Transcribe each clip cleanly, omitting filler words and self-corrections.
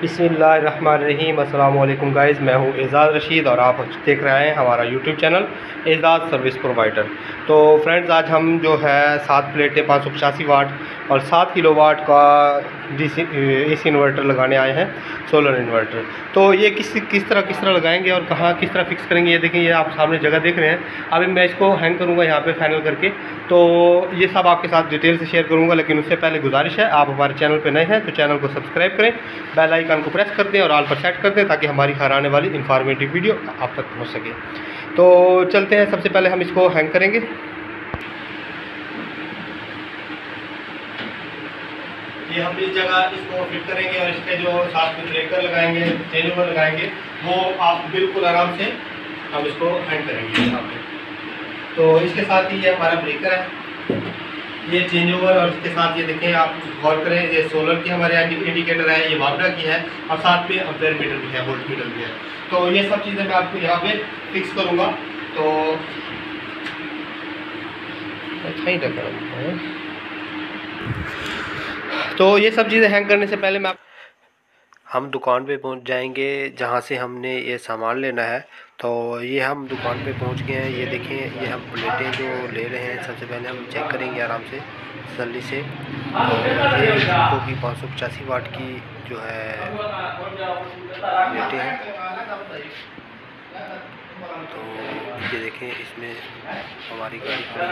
बिस्मिल्लाहिर्रहमानिर्रहीम। अस्सलाम वालेकुम गाइज़, मैं हूँ एजाज़ रशीद और आप देख रहे हैं हमारा यूट्यूब चैनल एजाज़ सर्विस प्रोवाइडर। तो फ्रेंड्स, आज हम जो है 7 प्लेटें 585 वाट और 7 किलोवाट का एसी इन्वर्टर लगाने आए हैं, सोलर इन्वर्टर। तो ये किस तरह लगाएंगे और कहाँ किस तरह फिक्स करेंगे, ये देखें। ये आप सामने जगह देख रहे हैं। अभी मैं इसको हैंग करूँगा यहाँ पे फाइनल करके, तो ये सब आपके साथ डिटेल से शेयर करूँगा। लेकिन उससे पहले गुजारिश है, आप हमारे चैनल पर नए हैं तो चैनल को सब्सक्राइब करें, बेल आइकन को प्रेस कर दें और ऑल पर सेट कर दें ताकि हमारी हर आने वाली इंफॉर्मेटिव वीडियो आप तक पहुँच सके। तो चलते हैं, सबसे पहले हम इसको हैंग करेंगे। ये हम इस जगह इसको फिट करेंगे और इसके जो साथ में ब्रेकर लगाएंगे, चेंज ओवर लगाएंगे, वो आप बिल्कुल आराम से हम इसको हैंग करेंगे यहाँ पे। तो इसके साथ ही ये हमारा ब्रेकर है, ये चेंज ओवर, और इसके साथ ये देखें, आप गौर करें, ये सोलर की हमारे इंडिकेटर है, ये वापडा की है और साथ में अम्पेयर मीटर भी है, वोल्ट मीटर भी है। तो ये सब चीज़ें मैं आपको यहाँ पे फिक्स करूँगा। तो ये सब चीज़ें हैंग करने से पहले हम दुकान पे पहुंच जाएंगे जहां से हमने ये सामान लेना है। तो ये हम दुकान पे पहुंच गए हैं। ये देखें, ये हम प्लेटें जो ले रहे हैं, सबसे पहले हम चेक करेंगे आराम से तसल्ली से। तो ये को की 585 वाट की जो है प्लेटें हैं। तो ये देखें, इसमें हमारी गाड़ी खड़ी,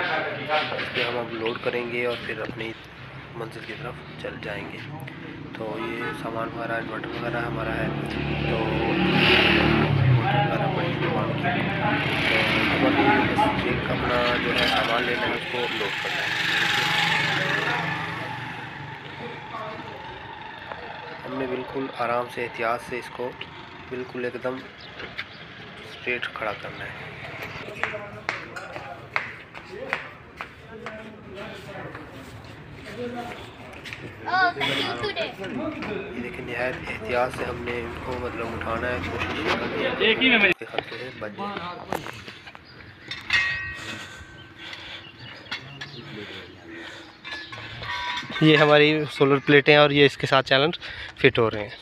इस पर हम अब लोड करेंगे और फिर अपनी मंजिल की तरफ चल जाएंगे। तो ये सामान हमारा इन्वर्टर वगैरह हमारा है, तो इन्वर्टर वगैरह बड़ी दुकान की, तो हमारी एक अपना जो है सामान लेना है, उसको लोड करना है। हमने बिल्कुल आराम से एहतियात से इसको बिल्कुल एकदम स्ट्रेट खड़ा करना है। ये देखिए, निहायत एहतियात से हमने इनको मतलब उठाना है, कोशिश करनी है कि खतरे से बच जाए। ये हमारी सोलर प्लेटें और ये इसके साथ चैनल फिट हो रहे हैं।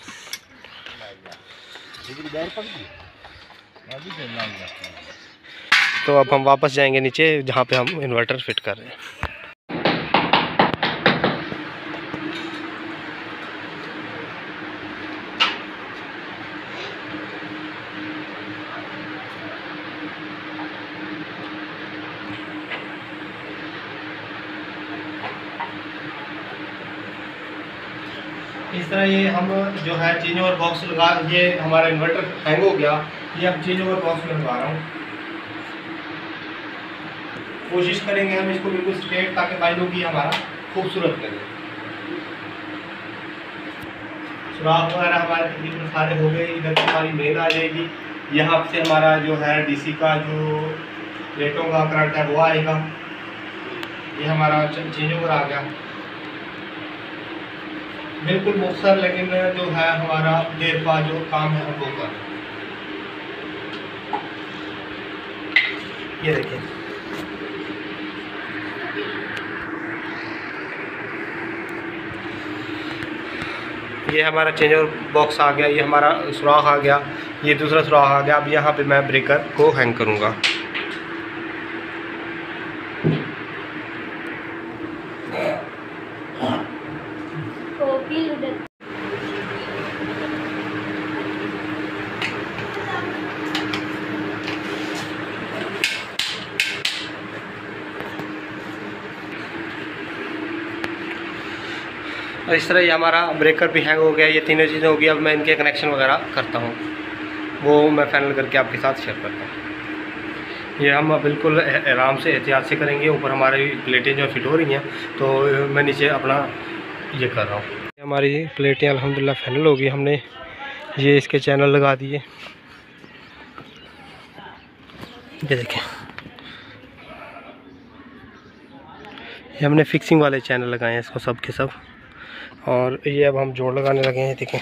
तो अब हम वापस जाएंगे नीचे जहाँ पे हम इन्वर्टर फिट कर रहे हैं। इस तरह ये हम जो है चेंज ओवर बॉक्स लगा, ये हमारा इन्वर्टर हैंग हो गया, ये अब चेंज ओवर बॉक्स में लगा रहा हूँ। कोशिश करेंगे हम इसको बिल्कुल स्ट्रेट, ताकि बाइलों की हमारा खूबसूरत लगे। सुराख वगैरह हमारे तकरीबन सारे हो गए। इधर से हमारी मेन आ जाएगी, यहाँ से हमारा जो है डीसी का जो प्लेटों का करंट है वो आएगा। ये हमारा चेंज ओवर आ गया, बिल्कुल मुख्तसर, लेकिन जो है हमारा देर का जो काम है वो कर। ये देखिए, ये हमारा चेंज ओवर बॉक्स आ गया, ये हमारा सुराख आ गया, ये दूसरा सुराख आ गया। अब यहाँ पे मैं ब्रेकर को हैंग करूँगा। और इस तरह ये हमारा ब्रेकर भी हैंग हो गया। ये तीनों चीज़ें हो गई। अब मैं इनके कनेक्शन वगैरह करता हूँ, वो मैं फाइनल करके आपके साथ शेयर करता हूँ। ये हम बिल्कुल आराम से एहतियात से करेंगे। ऊपर हमारी प्लेटें जो फिट हो रही हैं, तो मैं नीचे अपना ये कर रहा हूँ। हमारी प्लेटें अल्हम्दुलिल्लाह फाइनल हो गई। हमने ये इसके चैनल लगा दिए, ये देखें, ये हमने फिक्सिंग वाले चैनल लगाए हैं इसको सब के सब। और ये अब हम जोड़ लगाने लगे हैं। देखें,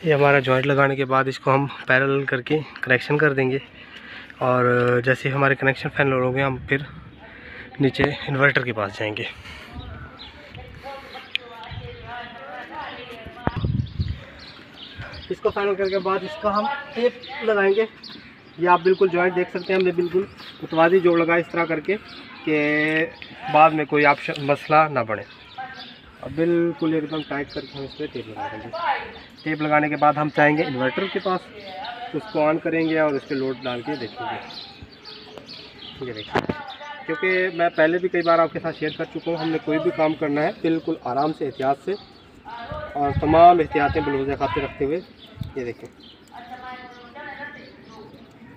ये हमारा जॉइंट लगाने के बाद इसको हम पैरेलल करके कनेक्शन कर देंगे। और जैसे हमारे कनेक्शन फाइनल हो गए, हम फिर नीचे इन्वर्टर के पास जाएंगे। इसको फाइनल करने के बाद इसका हम टेप लगाएंगे। ये आप बिल्कुल जॉइंट देख सकते हैं, हमने बिल्कुल मुतवाज़ी जोड़ लगाया इस तरह करके कि बाद में कोई आप मसला ना बने। अब बिल्कुल एकदम टाइट करके हम इस पर टेप लगा देंगे। टेप लगाने के बाद हम जाएंगे इन्वर्टर के पास, उसको ऑन करेंगे और उस पर लोड डाल के देखेंगे। ये देखिए, क्योंकि मैं पहले भी कई बार आपके साथ शेयर कर चुका हूँ, हमने कोई भी काम करना है बिल्कुल आराम से, एहतियात से, और तमाम एहतियातें बिलवज़ह खाते रखते हुए। ये देखें,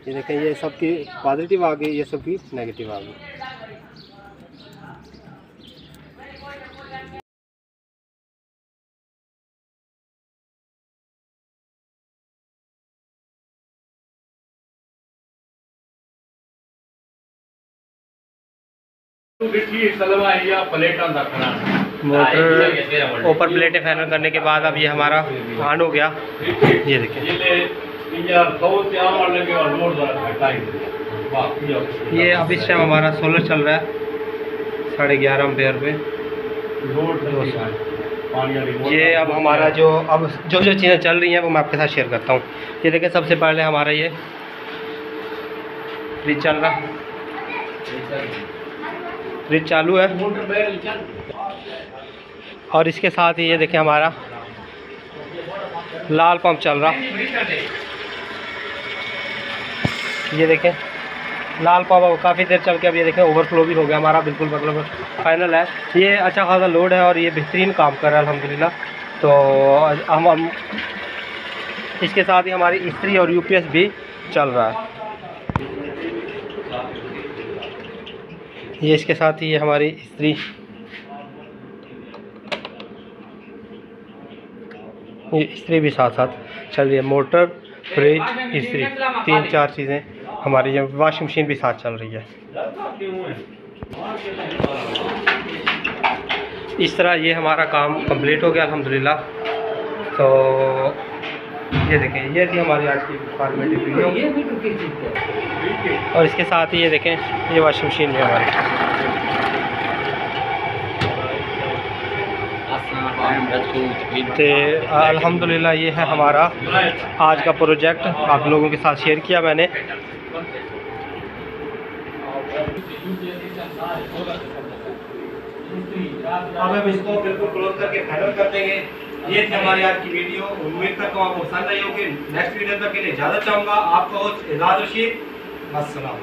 ये देखें, ये सब की पॉजिटिव आ गई, ये सब की नेगेटिव आ गई। मोटर ऊपर प्लेटें फाइनल करने के बाद अब ये हमारा ऑन हो गया। ये देखें, ये अब इस टाइम हमारा सोलर चल रहा है 11.5 एम्पेयर पे। ये अब हमारा जो चीज़ें चल रही हैं वो मैं आपके साथ शेयर करता हूँ। ये देखें, सबसे पहले हमारा ये फ्रिज चल रहा, फ्रिज चालू है, और इसके साथ ही ये देखें हमारा लाल पंप चल रहा। ये देखें लाल पंप काफ़ी देर चल के अब ये देखें ओवरफ्लो भी हो गया हमारा, बिल्कुल मतलब फाइनल है। ये अच्छा खासा लोड है और ये बेहतरीन काम कर रहा है अल्हम्दुलिल्लाह। तो हम इसके साथ ही हमारी इस्त्री और यूपीएस भी चल रहा है। ये इसके साथ ही ये हमारी इस्त्री, ये इस्त्री भी साथ साथ चल रही है। मोटर, फ्रिज, इस्त्री, 3-4 चीज़ें हमारी, ये वॉशिंग मशीन भी साथ चल रही है। इस तरह ये हमारा काम कंप्लीट हो गया अल्हम्दुलिल्लाह। तो ये देखें, ये थी हमारी आज की फॉर्मेटिव वीडियो, और इसके साथ ही ये देखें ये वॉशिंग मशीन भी हमारी। तो अल्हम्दुलिल्लाह ये है हमारा आज का प्रोजेक्ट, आप लोगों के साथ शेयर किया मैंने। अब हम इसको बिल्कुल क्लोज करके फाइनल कर देंगे। ये थी हमारी आज की वीडियो, उम्मीद करता हूँ आपको पसंद आई होगी। नेक्स्ट वीडियो तक के लिए इजाज़त चाहूँगा। आपका होस्ट एजाज रशीद, अस्सलाम।